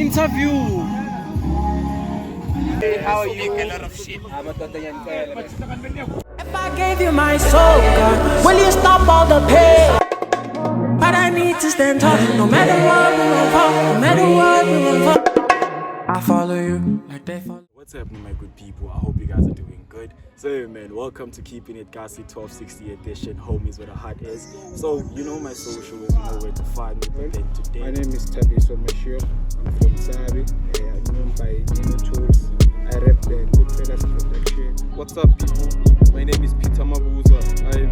interview. Hey, how are you? A lot of shit. If I gave you my soul, God, will you stop all the pain? But I need to stand tall, no matter what we won't fall, no matter what we won't fall. I follow you like they follow. What's happening, my good people? I hope you guys are doing good. So, man, welcome to Keepin'it Gxxdfellas edition. Home is where the heart is. So, you know my socials, you know where to find me. But then today, my name is Keepin'it. I'm from Sabi. I'm known by Nino Tools. I rep the Goodfellas production. What's up, people? My name is Peter Mabuza. I'm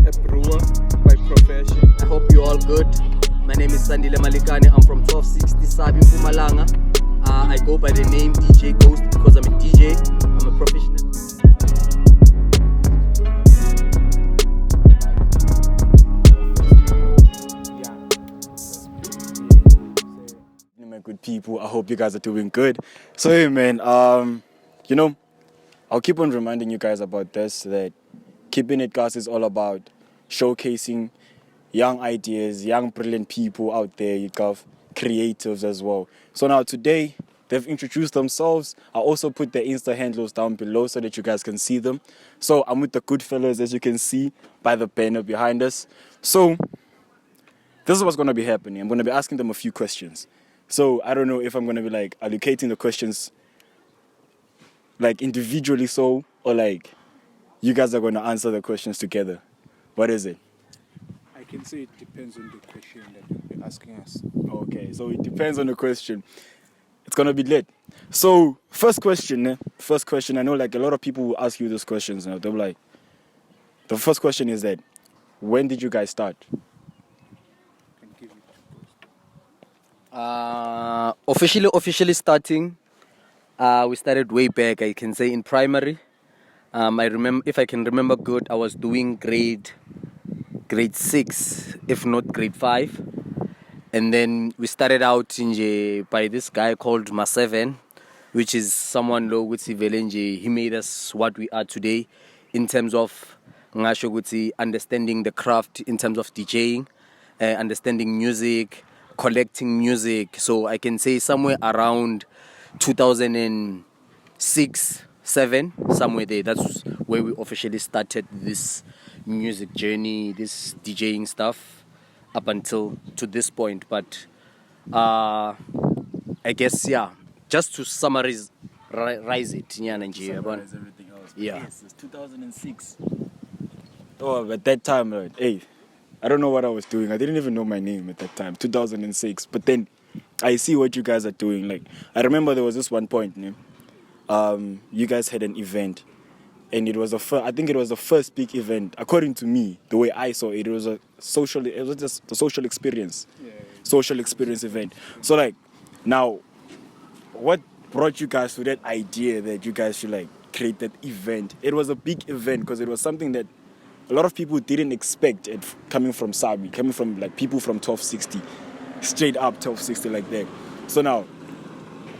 a brewer by profession. I hope you're all good. My name is Sandile Malikane. I'm from 1260 Sabi Mpumalanga. I go by the name DJ Ghost because I'm a DJ. I'm a professional. my good people, I hope you guys are doing good. So, hey, man, you know, I'll keep on reminding you guys about this, that Keepin'it Gas is all about showcasing young ideas, young brilliant people out there, you got creatives as well. So now today, they've introduced themselves. I also put their Insta handles down below so that you guys can see them. So I'm with the Goodfellas, as you can see by the banner behind us. So this is what's going to be happening. I'm going to be asking them a few questions. So I don't know if I'm going to be like allocating the questions like individually or like you guys are going to answer the questions together. What is it? I can say it depends on the question that you'll be asking us. Okay, so it depends on the question. It's going to be lit. So first question, I know like a lot of people will ask you these questions. They'll be like, the first question is that, when did you guys start? Officially starting, we started way back, I can say in primary. I remember, if I can remember good, I was doing grade 6, if not grade 5. And then we started out by this guy called Ma7, which is someone low with Velenje. He made us what we are today in terms of understanding the craft, in terms of DJing, understanding music, collecting music. So I can say somewhere around 2006, 7, somewhere there. That's where we officially started this music journey, this DJing stuff, up until to this point. But I guess, yeah, just to summarize it, Summarize everything else. Yeah. Yes, it's 2006. Oh, at that time, hey, I don't know what I was doing. I didn't even know my name at that time, 2006. But then I see what you guys are doing. Like, I remember there was this one point, you guys had an event. And it was I think it was the first big event, according to me, the way I saw it. It was just a social experience, social experience event. So like, now, what brought you guys to that idea that you guys should like create that event? It was a big event because it was something that a lot of people didn't expect it coming from Sabi, coming from like people from 1260, straight up 1260 like that. So now,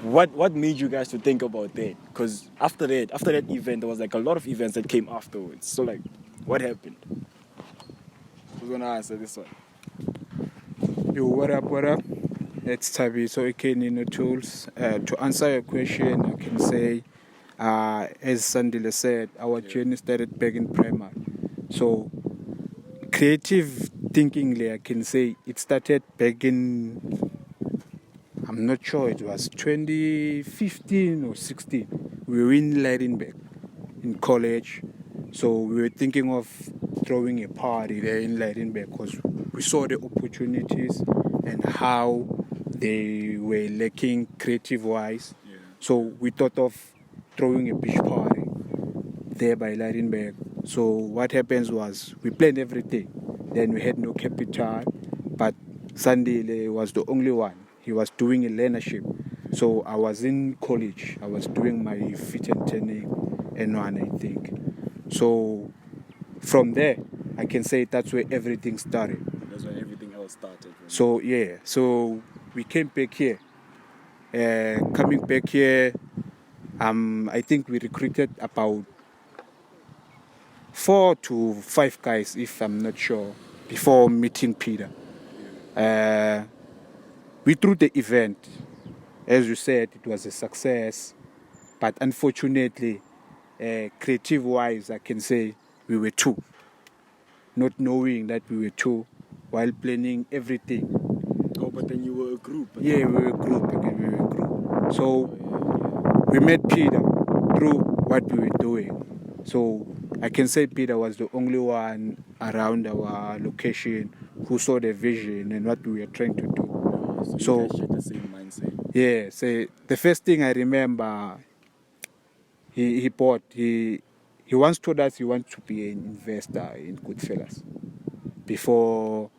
what made you guys to think about that? Because after that event, there was like a lot of events that came afterwards. So like, what happened? Who's gonna answer this one? Yo, what up? It's Tabi, so okay, Nino Tools. To answer your question, I can say, as Sandile said, our journey started back in primary. So, creative thinking, I can say, it started back in, I'm not sure, it was 2015 or 16. We were in Leidenberg in college. So we were thinking of throwing a party there in Leidenberg because we saw the opportunities and how they were lacking creative-wise. Yeah. So we thought of throwing a beach party there by Leidenberg. So what happens was we planned everything. Then we had no capital, but Sandile was the only one. He was doing a learnership. So I was in college. I was doing my fit and turning N1, I think. So from there, I can say that's where everything started. That's where everything else started. Right? So yeah, so we came back here. Coming back here, I think we recruited about 4 to 5 guys, if I'm not sure, before meeting Peter. We threw the event. as you said, it was a success. But unfortunately, creative-wise, I can say we were two, not knowing that we were two, while planning everything. Oh, but then you were a group. Yeah, we were a group again. We were a group. So we met Peter through what we were doing. So I can say Peter was the only one around our location who saw the vision and what we were trying to do. So you guys share the same mindset. Yeah, so the first thing I remember, he once told us he wants to be an investor in Goodfellas before,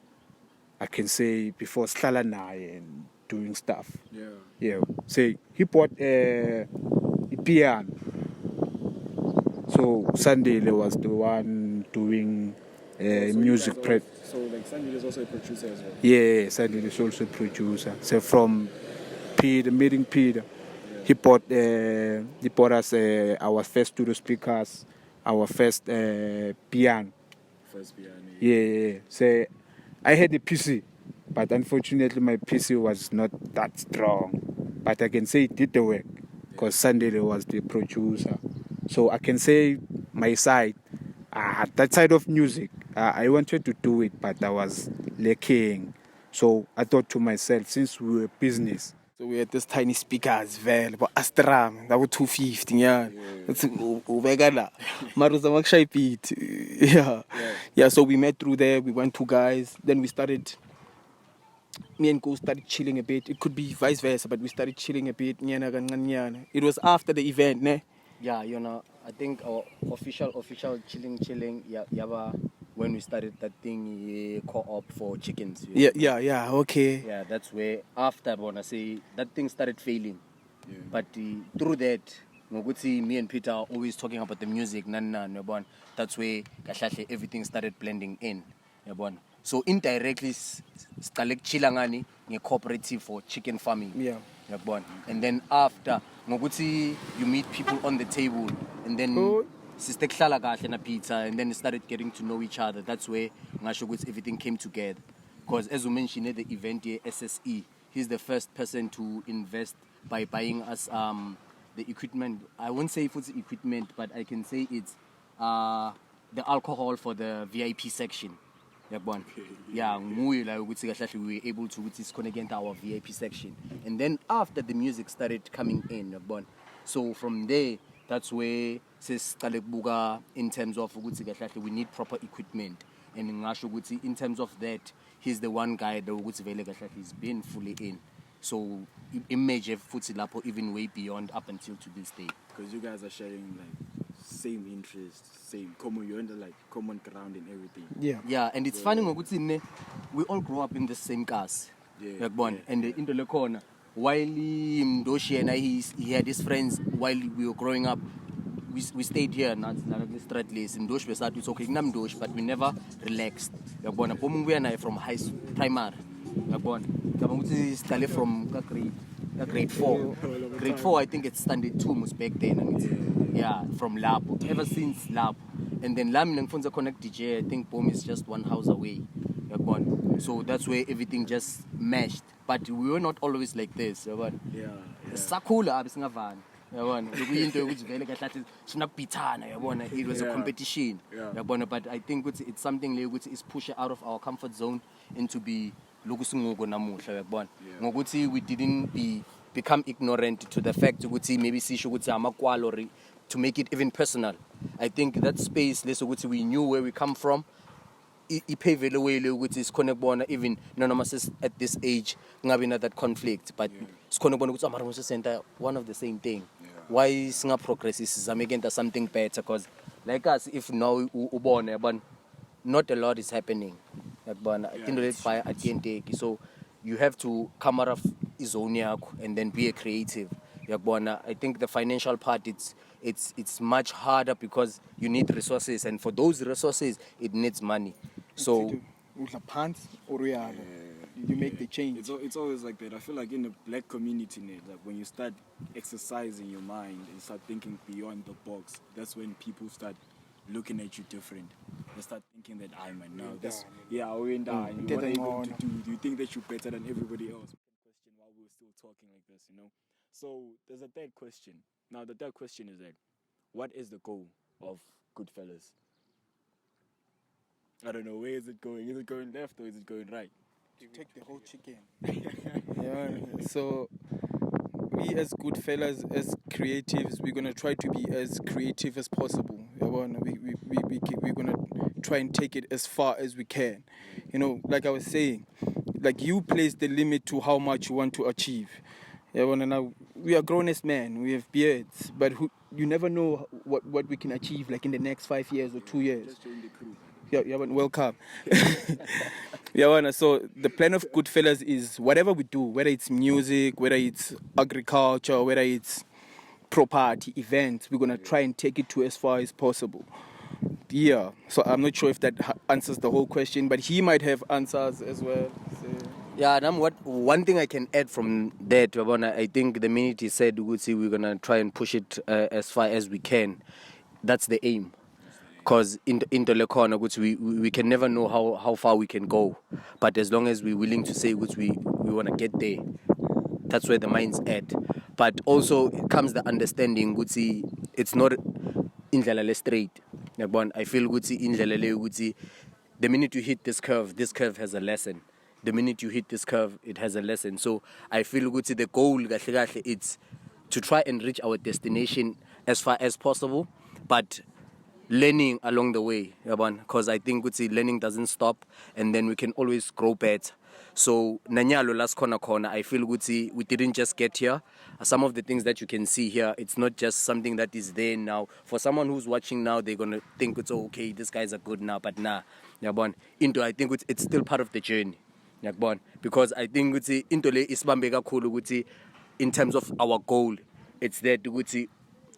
I can say, before Slalanai and doing stuff. Yeah. Yeah, so he bought a piano. So Sandile was the one doing music. So like Sandy is also a producer as well. Yeah, Sandile is also a producer. So from Peter, meeting Peter, he bought us our first studio speakers, our first piano. First piano. Yeah. So I had a PC, but unfortunately my PC was not that strong. But I can say it did the work because Sandile was the producer. So I can say my side, that side of music, I wanted to do it, but I was lacking. So I thought to myself, since we were business, So we had this tiny speakers, but Astram, that was 250, yeah. It's Uvegala. Maruza Makshay beat. Yeah, so we met through there, we went two guys, then we started, me and Go started chilling a bit. It could be vice versa, but we started chilling a bit. It was after the event, ne? Yeah, I think our official chilling, yeah, when we started that thing, co-op for chickens. Yeah, okay. Yeah, that's where after I wanna say that thing started failing. Yeah. But through that, me and Peter are always talking about the music, that's where everything started blending in. So indirectly, Stalek Chilangani, a cooperative for chicken farming. Yeah. And then after, you meet people on the table, and then sister kuhlala kahle na Peter, and then started getting to know each other. That's where everything came together. Because as we mentioned at the event here, SSE, he's the first person to invest by buying us the equipment. I won't say if it's equipment, but I can say it's the alcohol for the VIP section. Yeah, we were able to connect our VIP section. And then after the music started coming in, so from there, that's where in terms of we need proper equipment. And in terms of that, he's the one guy that he's been fully in. So image even way beyond up until to this day. Because you guys are sharing like same interests, same common, you're under like common ground and everything. Yeah, and it's funny we all grew up in the same cars. And in the corner, while Mdoshi and he had his friends while we were growing up, we stayed here not stratless in Mdoshi we started talking Mdoshi, but we never relaxed. From primary. Started from grade 4. Grade 4, I think it's standard 2 was back then. Yeah, from Lab. Ever since Lab. And then Lam and Fonza Connect DJ, I think Boom is just 1 house away. So that's where everything just meshed. But we were not always like this. Sakula abisingavani. It was a competition. But I think it's something which is pushed out of our comfort zone into be we didn't become ignorant to the fact maybe to make it even personal. I think that space we knew where we come from. Even at this age, that conflict, but one of the same thing. Why is progress is making something better? Because like us, if now not a lot is happening. So you have to come out of his own and then be a creative. I think the financial part it's much harder because you need resources, and for those resources it needs money. So you make the change. It's always like that. I feel like in the black community, like when you start exercising your mind and start thinking beyond the box, that's when people start looking at you different. They start thinking that I might know. That's we and I. What are you going to do? Do you think that you're better than everybody else? Question while we were still talking like this, you know. So there's a third question. Now the third question is that, what is the goal of Goodfellas? I don't know, where is it going? Is it going left or is it going right? You take the whole chicken. Yeah. So we as Goodfellas, as creatives, we're gonna try to be as creative as possible. We're gonna try and take it as far as we can. You know, like I was saying, like you place the limit to how much you want to achieve. Now we are grown-ass men, we have beards, but you never know what we can achieve like in the next 5 years or 2 years. Just join the crew. Yeah, welcome. Yeah, so the plan of Goodfellas is whatever we do, whether it's music, whether it's agriculture, whether it's property, events, we're gonna try and take it to as far as possible. Yeah, so I'm not sure if that answers the whole question, but he might have answers as well. So. Yeah, and one thing I can add from that, I think the minute he said we're gonna try and push it as far as we can, that's the aim. Because in the corner, we can never know how far we can go, but as long as we're willing to say we want to get there, that's where the mind's at. But also comes the understanding it's not indlela straight. I feel the minute you hit this curve has a lesson. The minute you hit this curve, it has a lesson. So I feel the goal it's to try and reach our destination as far as possible, but learning along the way, because I think learning doesn't stop, and then we can always grow better. So nanyalo last corner, I feel we didn't just get here. Some of the things that you can see here, it's not just something that is there now. For someone who's watching now, they're gonna think it's okay, these guys are good now, but nah, I think it's still part of the journey, because I think into le isbambeka khulu in terms of our goal, it's that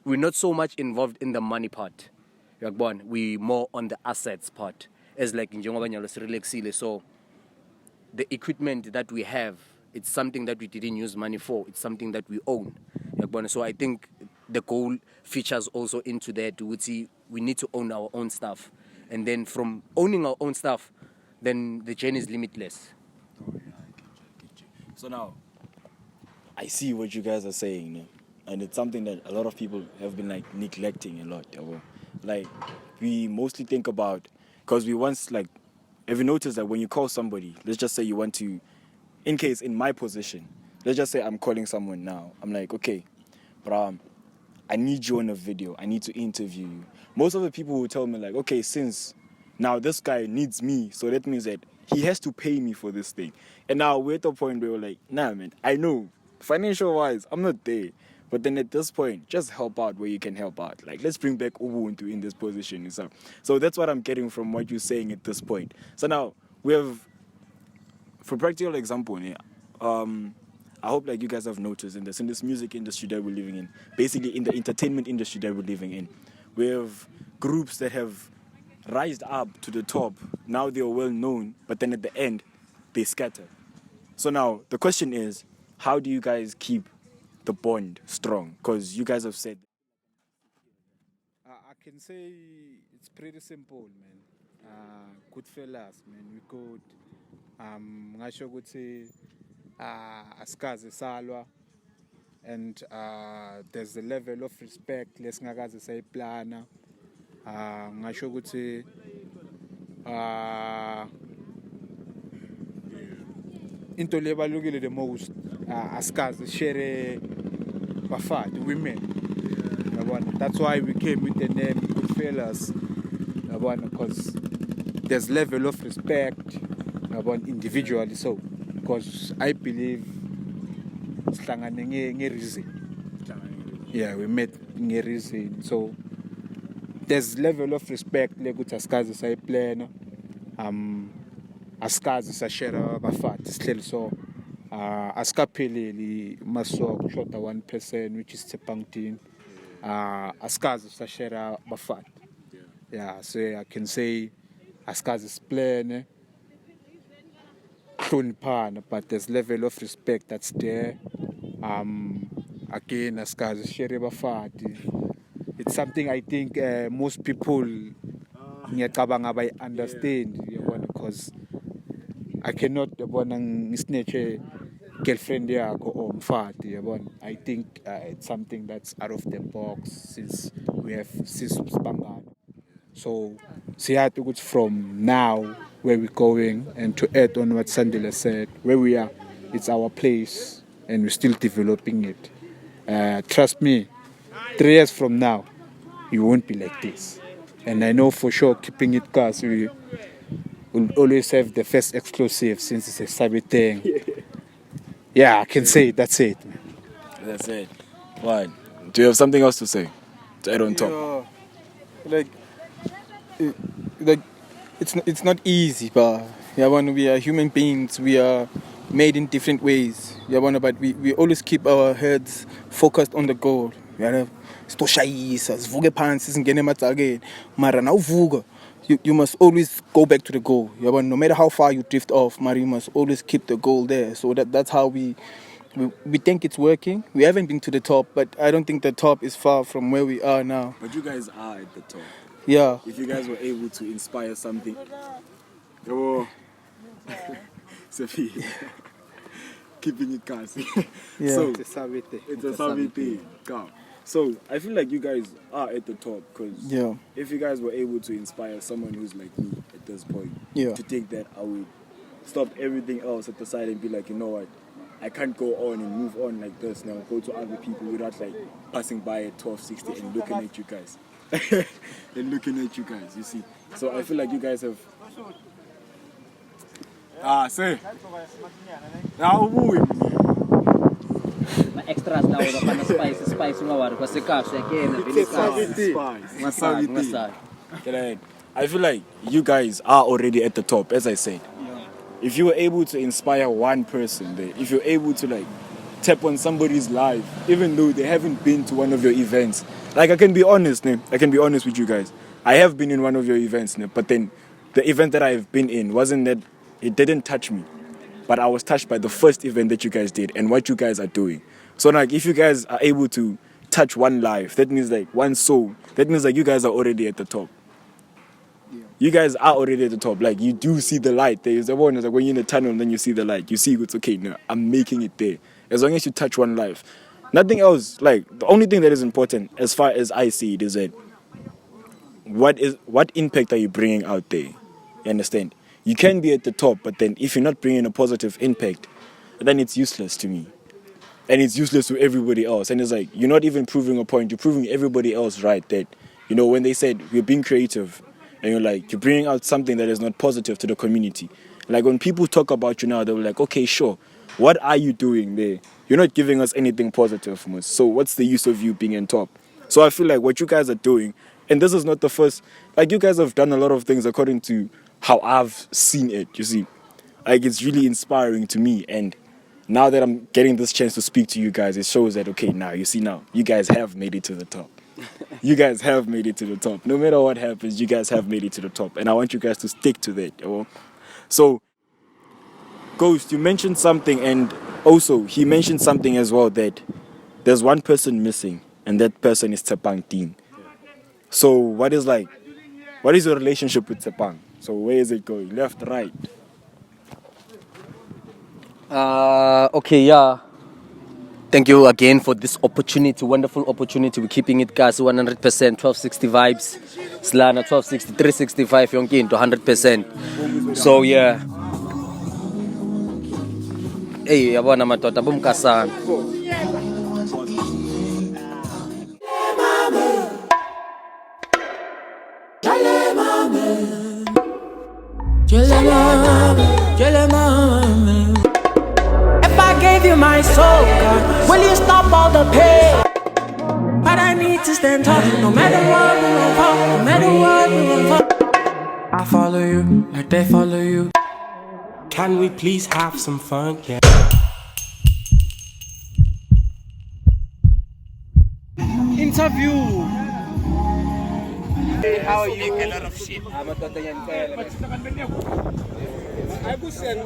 we're not so much involved in the money part. We more on the assets part, as like in Jongobanyalo, so the equipment that we have, it's something that we didn't use money for, it's something that we own. So I think the goal features also into that. We need to own our own stuff, and then from owning our own stuff, then the journey is limitless. So now I see what you guys are saying, and it's something that a lot of people have been like neglecting a lot. Like, we mostly think about, because we once, like, have you noticed that when you call somebody, let's just say you want to, in case in my position, let's just say I'm calling someone now, I'm like, okay, but I need you on a video, I need to interview you. Most of the people will tell me like, okay, since now this guy needs me, so that means that he has to pay me for this thing. And now we're at the point where we're like, nah man, I know, financial wise, I'm not there. But then at this point, just help out where you can help out. Like, let's bring back Ubuntu in this position. So that's what I'm getting from what you're saying at this point. So now, we have, for practical example, I hope like you guys have noticed in this music industry that we're living in, basically in the entertainment industry that we're living in, we have groups that have rised up to the top. Now they are well known, but then at the end, they scatter. So now, the question is, how do you guys keep the bond strong? Because you guys have said I can say it's pretty simple, man. Goodfellas, man. We could ngasho ukuthi asikaze salwa, and there's a level of respect lesingakaze sayiplana. Ngasho ukuthi into lebalukile the most asikaze share bafati women. That's why we came with the name Keepin'it, because there's level of respect individually. So because I believe yeah, we met reason. So there's level of respect lekuthi asikaze sayiplana, asikaze sashare bafati sihleli so asikapheleli maso kushoda 1%, which is Tsepangtin. Asikaze sashare bafati. Yeah, so I can say asikaze splene hloniphana, but there's level of respect that's there. Again, asikaze share bafati. It's something I think most people understand, because I cannot snatch girlfriend yakho or mfati yabona. I think it's something that's out of the box since sibangana. So siyazi ukuthi from now where we're going, and to add on what Sandile said, where we are, it's our place and we're still developing it. Trust me, 3 years from now, you won't be like this. And I know for sure, keeping it cars, we will always have the first exclusive since it's a Sabi thing. Yeah, I can say it. That's it. That's it. Fine. Do you have something else to say? To add on top? Like it's not easy, but we are human beings. We are made in different ways. But we always keep our heads focused on the goal. Stoshayisa, sivuke phansi singene ematsakeni. Mara nawuvuka, you must always go back to the goal. No matter how far you drift off, Mara, you must always keep the goal there. So that's how we think it's working. We haven't been to the top, but I don't think the top is far from where we are now. But you guys are at the top. Yeah. If you guys were able to inspire something. Oh, Sophie. Keeping it classy. Yeah. So, It's a Sabi thing. it's a Sabi thing. Come. So, I feel like you guys are at the top because if you guys were able to inspire someone who's like me at this point to take that, I would stop everything else at the side and be like, you know what, I can't go on and move on like this now, go to other people without like passing by at 1260 and looking at you guys. And looking at you guys, you see. So I feel like you guys have say now extras now the spice ngawari kwasekahle again I feel like you guys are already at the top, as I said. If you were able to inspire one person there, if you're able to like tap on somebody's life, even though they haven't been to one of your events, like I can be honest with you guys. I have been in one of your events, but then the event that I've been in wasn't that, it didn't touch me, but I was touched by the first event that you guys did and what you guys are doing. So like if you guys are able to touch one life, that means like one soul, that means like you guys are already at the top. You guys are already at the top. Like you do see the light. There's the one, like when you're in the tunnel and then you see the light, you see it's okay, no, I'm making it there. As long as you touch one life, nothing else. Like the only thing that is important as far as I see it is that what impact are you bringing out there? You understand? You can be at the top, but then if you're not bringing a positive impact, then it's useless to me. And it's useless to everybody else. And it's like, you're not even proving a point. You're proving everybody else right that, you know, when they said we're being creative, and you're like, you're bringing out something that is not positive to the community. Like when people talk about you now, they're like, okay, sure. What are you doing there? You're not giving us anything positive, Mus. So what's the use of you being on top? So I feel like what you guys are doing, and this is not the first, like you guys have done a lot of things according to how I've seen it, you see. Like it's really inspiring to me, and now that I'm getting this chance to speak to you guys, it shows that, okay, now, you see now, you guys have made it to the top. You guys have made it to the top. No matter what happens, you guys have made it to the top. And I want you guys to stick to that. You know? So, Ghost, you mentioned something, and also he mentioned something as well, that there's one person missing, and that person is Tsepang Dean. So what is your relationship with Tsepang? So where is it going? Left, right? Okay, yeah. Thank you again for this opportunity, wonderful opportunity. We're keeping it gas 100%, 1260 vibes. Slana 1260, 365, yonke into 100%. So yeah. Hey, yabona madoda bumkasana. If I gave you my soul, God, will you stop all the pain? But I need to stand tall, no matter what we won't fall, no matter what we won't fall. I follow you, like they follow you. Can we please have some fun? Yeah. Interview. Hey, how are you? I will send